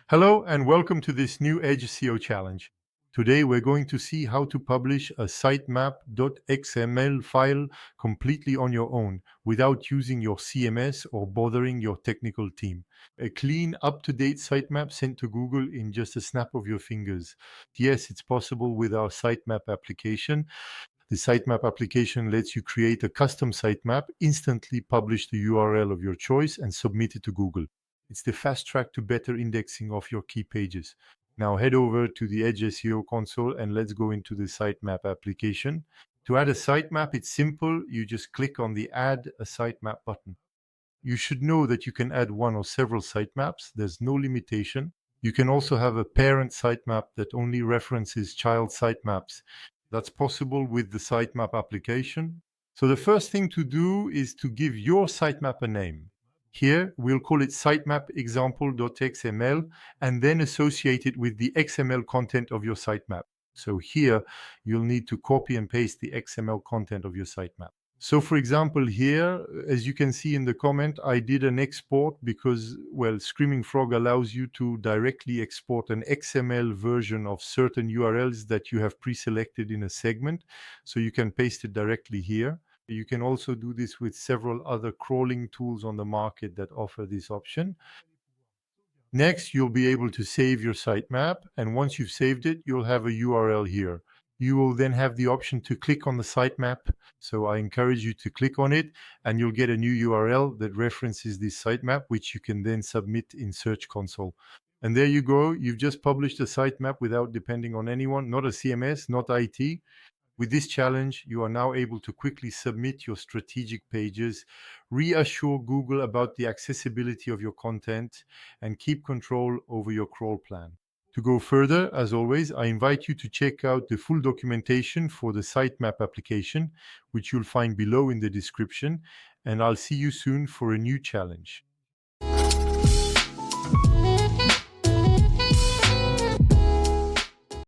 Hello and welcome to this new EdgeSEO challenge. Today we're going to see how to publish a sitemap.xml file completely on your own without using your CMS or bothering your technical team. A clean, up-to-date sitemap sent to Google in just a snap of your fingers. Yes, it's possible with our sitemap application. The sitemap application lets you create a custom sitemap, instantly publish the URL of your choice, and submit it to Google. It's the fast track to better indexing of your key pages. Now head over to the Edge SEO console and let's go into the sitemap application. To add a sitemap, it's simple. You just click on the Add a Sitemap button. You should know that you can add one or several sitemaps. There's no limitation. You can also have a parent sitemap that only references child sitemaps. That's possible with the sitemap application. So the first thing to do is to give your sitemap a name. Here, we'll call it sitemap example.xml and then associate it with the XML content of your sitemap. So here, you'll need to copy and paste the XML content of your sitemap. So for example, here, as you can see in the comment, I did an export because, well, Screaming Frog allows you to directly export an XML version of certain URLs that you have pre-selected in a segment. So you can paste it directly here. You can also do this with several other crawling tools on the market that offer this option. Next, you'll be able to save your sitemap, and once you've saved it, you'll have a URL here. You will then have the option to click on the sitemap, so I encourage you to click on it, and you'll get a new URL that references this sitemap, which you can then submit in Search Console. And there you go, you've just published a sitemap without depending on anyone, not a CMS, not IT. With this challenge, you are now able to quickly submit your strategic pages, reassure Google about the accessibility of your content, and keep control over your crawl plan. To go further, as always, I invite you to check out the full documentation for the sitemap application, which you'll find below in the description, and I'll see you soon for a new challenge.